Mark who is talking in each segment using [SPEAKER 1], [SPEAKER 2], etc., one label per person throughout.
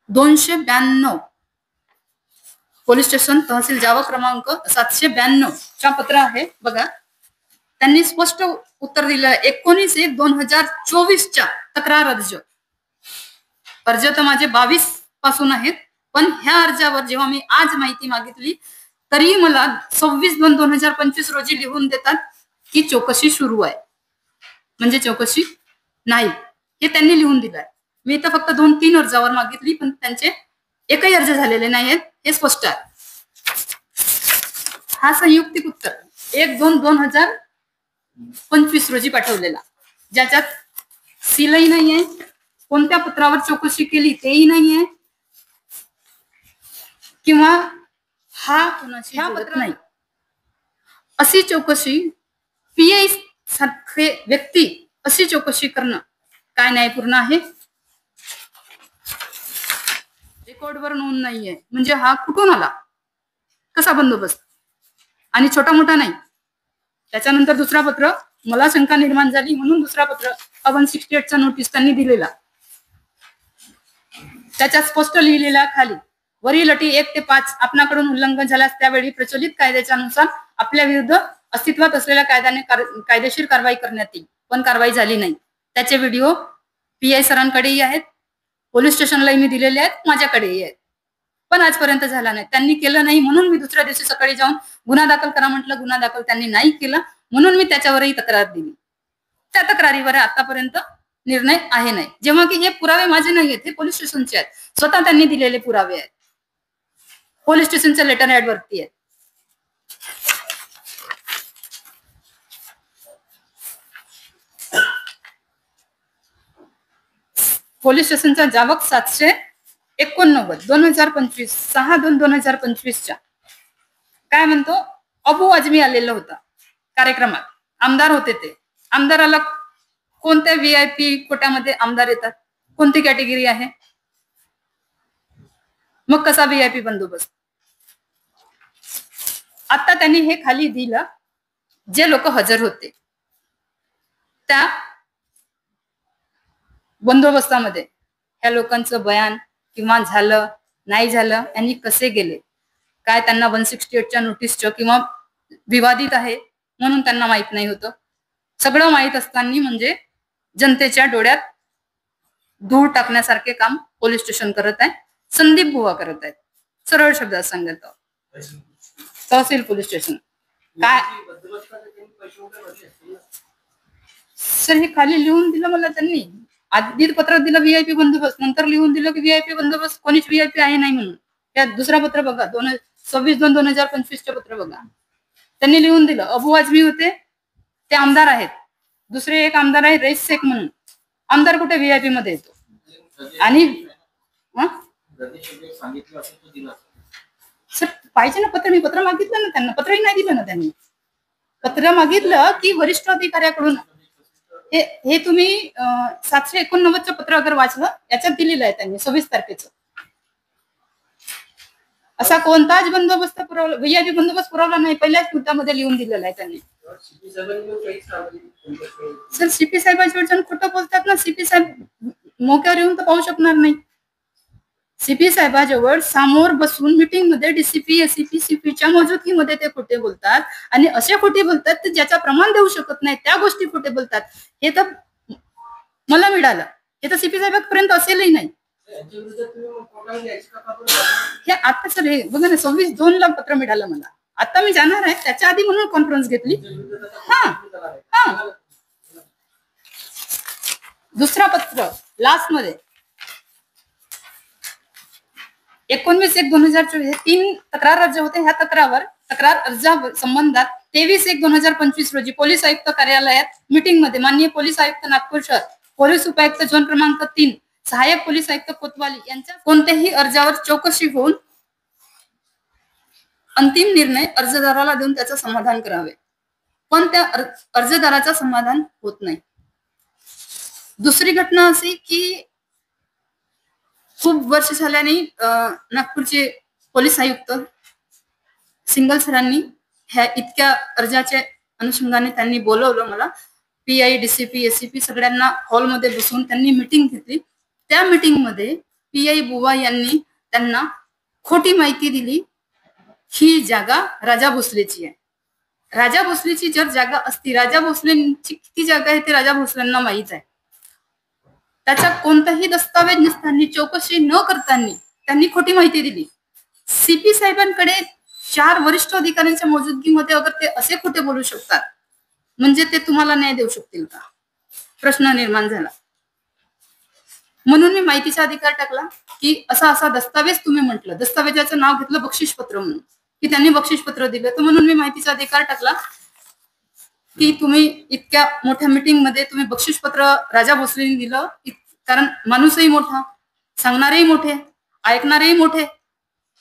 [SPEAKER 1] 292 police station तहसील जावा क्रमांक 792 चा पत्र आहे बघा. त्यांनी स्पष्ट उत्तर दिलं 19/1/2024 तक्रार अर्ज तर माझे 22 पासून आहेत, पण ह्या अर्जावर जेव्हा मी आज माहिती मागितली तरी मला 26/2/2025 रोजी लिहून देतात की चौकशी सुरू आहे, म्हणजे चौकशी नाही हे त्यांनी लिहून दिलंय. मी तर फक्त 2-3 अर्जावर मागितली, पण त्यांचे एकही अर्ज झालेले नाहीत हे स्पष्ट आहे. हा संयुक्तिक उत्तर 1/2/2025 रोजी पाठवलेला, ज्याच्यात सीलही नाहीये, कोणत्या पत्रावर चौकशी केली तेही नाहीये, किंवा हा कोणाशी जोडत नाही. अशी चौकशी पीआय सारखे व्यक्ती अशी चौकशी करणं काय न्यायपूर्ण आहे? रेकॉर्डवर नोंद नाहीये म्हणजे हा कुठून आला, कसा बंदोबस्त? आणि छोटा मोठा नाही. त्याच्यानंतर दुसरा पत्र, मला शंका निर्माण झाली म्हणून दुसरा पत्र 168चा नोटीस त्यांनी दिलेला. त्याच्यात स्पष्ट लिहिलेला खाली वरील अटी 1 ते 5 आपणाकडून उल्लंघन झाल्यास त्यावेळी प्रचलित कायद्याच्या नुसार आपल्या विरुद्ध अस्तित्वात असलेल्या कायद्याने कायदेशीर कारवाई करण्यात येईल, पण कारवाई झाली नाही. त्याचे व्हिडिओ पीआय सरांकडेही आहेत, पोलीस स्टेशनलाही मी दिलेले आहेत, माझ्याकडेही आहेत, पण आजपर्यंत झाला नाही. त्यांनी केलं नाही म्हणून मी दुसऱ्या दिवशी सकाळी जाऊन गुन्हा दाखल करा म्हटलं, गुन्हा दाखल त्यांनी नाही केला म्हणून मी त्याच्यावरही तक्रार दिली. त्या तक्रारीवर आतापर्यंत निर्णय आहे नाही, जेव्हा की हे पुरावे माझे नाही आहेत, हे पोलीस स्टेशनचे आहेत, स्वतः त्यांनी दिलेले पुरावे आहेत, पोलीस स्टेशनच्या लेटर हेड वरती आहेत. पोलीस स्टेशनचा जावक 789 2025 6/2/2025 काय म्हणतो, अबू आजमी आलेला होता कार्यक्रमात, आमदार होते ते. आमदाराला कोणत्या व्हीआयपी कोट्यामध्ये आमदार येतात, कोणती कॅटेगरी आहे, मग कसा व्हीआयपी बंदोबस्त? आता त्यांनी हे खाली दिलं, जे लोक हजर होते त्या बंदोबस्तामध्ये ह्या लोकांचं बयान किंवा झालं नाही झालं, यांनी कसे गेले, काय त्यांना 168च्या नोटीसचं किंवा विवादित आहे म्हणून त्यांना माहित नाही होतं. सगळं माहित असताना म्हणजे जनतेच्या डोळ्यात धूळ टाकण्यासारखे काम पोलीस स्टेशन करत आहे, संदीप बुवा करत आहेत. सरळ शब्दात सांगतो, तहसील पोलीस स्टेशन काय सर हे खाली लिहून दिलं मला त्यांनी. आधी पत्र दिलं व्हीआयपी बंदोबस्त, नंतर लिहून दिलं की व्हीआयपी बंदोबस्त कोणीच व्हीआयपी आहे नाही म्हणून. त्या दुसरा पत्र बघा, 26/2/2025 पत्र बघा, त्यांनी लिहून दिलं अबू आजमी होते, ते आमदार आहेत. दुसरे एक आमदार आहे रईस शेख म्हणून, आमदार कुठे व्हीआयपी मध्ये येतो? आणि सर पाहिजे ना पत्र, मी पत्र मागितलं ना त्यांना, पत्रही नाही दिलं ना त्यांनी. पत्र मागितलं की वरिष्ठ अधिकाऱ्याकडून, हे तुम्ही 789चं पत्र अगर वाचलं, याच्यात दिलेलं आहे त्यांनी 26 तारखेचं. असा कोणताच बंदोबस्त पुरवला, व्हीआयपी बंदोबस्त पुरवला नाही, पहिल्याच मुद्द्यामध्ये लिहून दिलेला आहे त्यांनी. सर सीपी साहेबांच्या खोटं बोलतात ना, सीपी साहेब मोक्यावर येऊन तर पाहू शकणार नाही. सीपी साहेबाजवळ समोर बसून मीटिंग मध्ये डीसीपी एसीपी सीपीच्या मौजूदगीमध्ये ते खोटे बोलतात, आणि असे खोटे बोलतात ते ज्याचा प्रमाण देऊ शकत नाही त्या गोष्टी खोटे बोलतात. हे तर मला मिळालं, हे तर सीपी साहेबांपर्यंत असेलही नाही. हे आता सर हे बघा ना, 26/2 पत्र मिळालं मला. आता मी जाणार आहे, त्याच्या आधी म्हणून कॉन्फरन्स घेतली. दुसरा पत्र लास्ट मध्ये 19/1/2024 हे 3 तक्रार अर्ज होते. ह्या तक्रार अर्जा संबंधात 23/1/2025 रोजी पोलीस आयुक्त कार्यालयात मीटिंग मध्ये माननीय पोलीस आयुक्त नागपूर शहर, पोलीस उपायुक्त झोन क्रमांक 3, सहाय्यक पोलीस आयुक्त कोतवाली यांच्या कोणत्याही अर्जावर चौकशी होऊन अंतिम निर्णय अर्जदाराला देऊन त्याचं समाधान करावे, पण त्या अर्जदाराचं समाधान होत नाही. दुसरी घटना अशी की खूप वर्ष झाल्याने नागपूरचे पोलीस आयुक्त सिंगल सरांनी ह्या इतक्या अर्जाच्या अनुषंगाने त्यांनी बोलवलं मला. पीआय डीसीपी एसीपी सगळ्यांना हॉलमध्ये बसून त्यांनी मीटिंग घेतली. त्या मीटिंग मध्ये पी.आय. बुवा यांनी त्यांना खोटी माहिती दिली. ही जागा राजा भोसलेची आहे. राजा भोसलेची जर जागा असती, राजा भोसलेंची किती जागा आहे ते राजा भोसलेंना माहित आहे. त्याचा कोणताही दस्तावेज नसताना, चौकशी न करताना त्यांनी खोटी माहिती दिली. सीपी साहेबांकडे 4 वरिष्ठ अधिकाऱ्यांच्या मौजूदगीमध्ये अगर ते असे खोटे बोलू शकतात, म्हणजे ते तुम्हाला न्याय देऊ शकतील का? प्रश्न निर्माण झाला. म्हणून मी माहितीचा अधिकार टाकला की असा असा दस्तावेज तुम्ही म्हटलं, दस्तावेजाचं नाव घेतलं बक्षीसपत्र म्हणून, की त्यांनी बक्षीसपत्र दिलं. तर म्हणून मी माहितीचा अधिकार टाकला की तुम्ही इतक्या मोठ्या मीटिंग मध्ये तुम्ही बक्षीसपत्र राजा भोसलेंनी दिलं, कारण माणूसही मोठा, सांगणारेही मोठे, ऐकणारेही मोठे,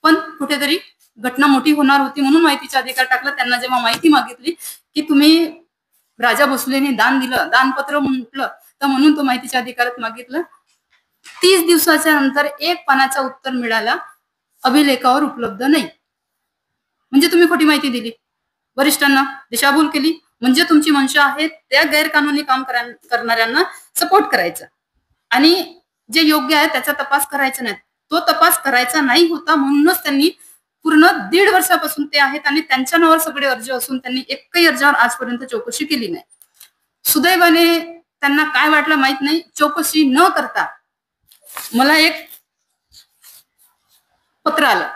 [SPEAKER 1] पण कुठेतरी घटना मोठी होणार होती म्हणून माहितीचा अधिकार टाकला. त्यांना जेव्हा माहिती मागितली की तुम्ही राजा भोसलेंनी दान दिलं, दानपत्र म्हटलं, तर म्हणून तो माहितीच्या अधिकारात मागितलं. 30 दिवसाच्या नंतर एक पानाचा उत्तर मिळाला, अभिलेखावर उपलब्ध नाही. म्हणजे तुम्ही खोटी माहिती दिली, वरिष्ठांना दिशाभूल केली. म्हणजे तुमची मंशा आहे त्या गैरकानूनी काम करणाऱ्यांना सपोर्ट करायचा आणि जे योग्य आहे त्याचा तपास करायचा नाही. तो तपास करायचा नाही होता, म्हणूनच त्यांनी पूर्ण 1.5 वर्षापासून ते आहेत आणि त्यांच्या नावावर सगळे अर्ज असून त्यांनी एकही अर्जावर आजपर्यंत चौकशी केली नाही. सुदैवाने त्यांना काय वाटलं माहित नाही, चौकशी न करता मला एक पत्र आलं.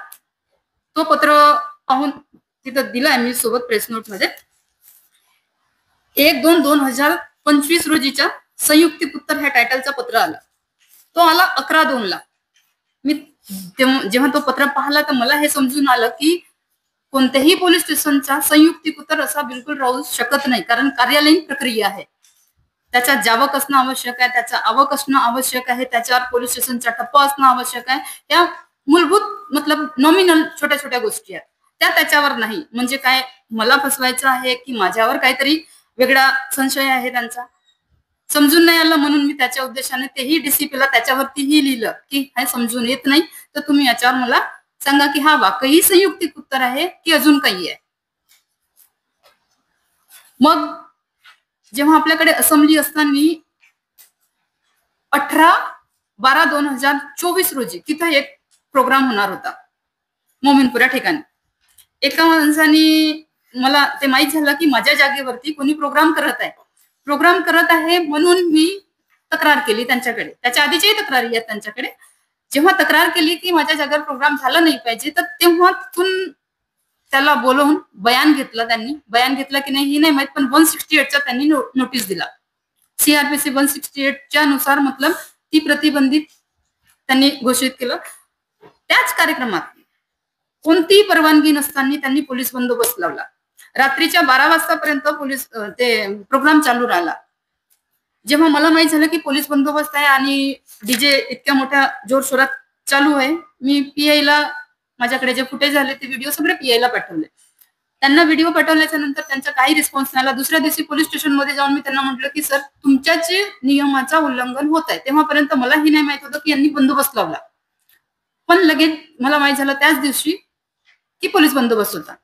[SPEAKER 1] तो पत्र पाहून तिथं दिलाय मी सोबत प्रेस नोट मध्ये. 1/2/2025 रोजीच्या संयुक्तिक उत्तर ह्या टायटलचा पत्र आला. तो आला 11/2 ला. मी जेव्हा तो पत्र पाहिला तर मला हे समजून आलं की कोणत्याही पोलीस स्टेशनचा संयुक्तिक उत्तर असा बिलकुल राहू शकत नाही, कारण कार्यालयीन प्रक्रिया आहे. त्याचा जावक असणं आवश्यक आहे, त्याचा आवक असणं आवश्यक आहे, त्याच्यावर पोलीस स्टेशनचा टप्पा असणं आवश्यक आहे. या मूलभूत मतलब नॉमिनल छोट्या छोट्या गोष्टी आहेत, त्या त्याच्यावर नाही. म्हणजे काय, मला फसवायचं आहे की माझ्यावर काहीतरी वेगळा संशय आहे त्यांचा, समजून नाही आलं. म्हणून मी त्याच्या उद्देशाने तेही डीसीपीला त्याच्यावरतीही लिहिलं की हे समजून येत नाही, तर तुम्ही याच्यावर मला सांगा की हा वाकई संयुक्तिक उत्तर आहे की अजून काही आहे. मग जेव्हा आपल्याकडे असेंब्ली असताना 18/12/2024 रोजी तिथं एक प्रोग्राम होणार होता मोमीनपुरा ठिकाणी. एका माणसाने मला ते माहित झालं की माझ्या जागेवरती कोणी प्रोग्राम करत आहे म्हणून मी तक्रार केली त्यांच्याकडे. त्याच्या आधीच्याही तक्रारी आहेत त्यांच्याकडे. जेव्हा तक्रार केली की माझ्या जागेवर प्रोग्राम झाला नाही पाहिजे, तर तेव्हा तिथून त्याला बोलवून बयान घेतलं. त्यांनी बयान घेतलं की नाही ही नाही माहित, पण 168चा त्यांनी नोटीस दिला. सीआरपीसी 168च्या नुसार मतलब ती प्रतिबंधित त्यांनी घोषित केलं. त्याच कार्यक्रमात कोणतीही परवानगी नसताना त्यांनी पोलीस बंदोबस्त लावला. रात्रीच्या 12 वाजतापर्यंत पोलीस ते प्रोग्राम चालू राहिला. जेव्हा मला माहित झालं की पोलीस बंदोबस्त आहे आणि डीजे इतक्या मोठ्या जोरशोरात चालू आहे, मी पीआयला माझ्याकडे जे फुटेज आले ते व्हिडिओ सगळे पीआयला पाठवले. त्यांना व्हिडिओ पाठवल्याच्या नंतर त्यांचा काही रिस्पॉन्स नाही आला. दुसऱ्या दिवशी पोलीस स्टेशन मध्ये जाऊन मी त्यांना म्हटलं की सर, तुमच्याचे नियमाचा उल्लंघन होत आहे. तेव्हापर्यंत मलाही नाही माहित होतं की यांनी बंदोबस्त लावला. पण लगेच मला माहित झालं त्याच दिवशी की पोलीस बंदोबस्त होता.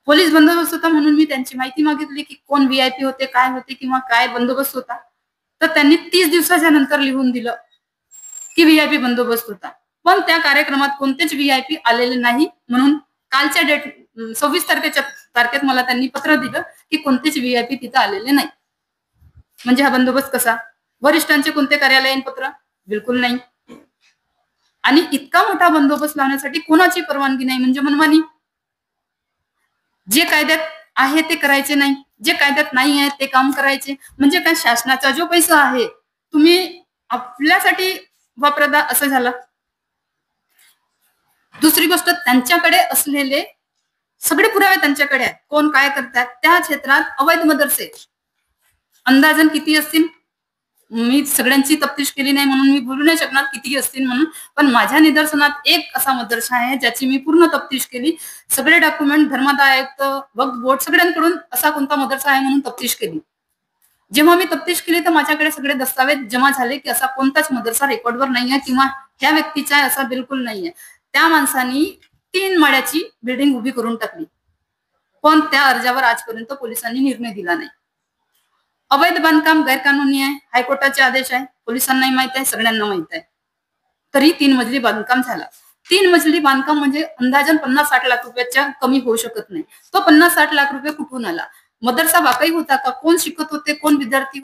[SPEAKER 1] पोलीस बंदोबस्त होता म्हणून मी त्यांची माहिती मागितली की कोण व्हीआयपी होते, काय होते किंवा काय बंदोबस्त होता. तर त्यांनी 30 दिवसाच्या नंतर लिहून दिलं की व्हीआयपी बंदोबस्त होता. पण त्या कार्यक्रमात कोणतेच व्हीआयपी आलेले नाही. म्हणून कालच्या 26 तारखेत मला त्यांनी पत्र दिलं की कोणतेच व्हीआयपी तिथं आलेले नाही. म्हणजे हा बंदोबस्त कसा? वरिष्ठांचे कोणते कार्यालयीन पत्र? बिलकुल नाही. आणि इतका मोठा बंदोबस्त लावण्यासाठी कोणाची परवानगी नाही, म्हणजे मनमानी. जे कायद्यात आहे ते करायचे नाही, जे कायद्यात नाही आहे ते काम करायचे. म्हणजे काय, शासनाचा जो पैसा आहे तुम्ही आपल्यासाठी वापरता असं झालं. दुसरी गोष्ट, त्यांच्याकडे असलेले सगळे पुरावे त्यांच्याकडे आहेत. कोण काय करतात त्या क्षेत्रात अवैध मदरसे अंदाजन किती असतील, मी सगळ्यांची तफ्तीश केली नाही म्हणून मी बोलू नाही शकणार किती असतील म्हणून. पण माझ्या निदर्शनात एक असा मदरसा आहे ज्याची मी पूर्ण तफ्तीश केली. सगळे डॉक्युमेंट धर्मादाय आयुक्त, वक्फ बोर्ड सगळ्यांकडून असा कोणता मदरसा आहे म्हणून तफ्तीश केली. जेव्हा मी तफ्तीश केली तर माझ्याकडे सगळे दस्तावेज जमा झाले की असा कोणताच मदरसा रेकॉर्डवर नाहीये किंवा ह्या व्यक्तीचा आहे असा बिलकुल नाहीये. त्या माणसानी 3 माळ्याची बिल्डिंग उभी करून टाकली, पण त्या अर्जावर आजपर्यंत पोलिसांनी निर्णय दिला नाही. अवैध बांधकाम गैरकानूनी आहे, हायकोर्टाचे आदेश आहे, पोलिसांनाही माहित आहे, सगळ्यांना माहित आहे. तरी 3 मजली बांधकाम झाला. 3 मजली बांधकाम म्हणजे अंदाजन 50-60 लाख रुपयाच्या कमी होऊ शकत नाही. तो 50-60 लाख रुपये कुठून आला? मदरसा वाकई होता का? कोण शिकत होते? कोण विद्यार्थी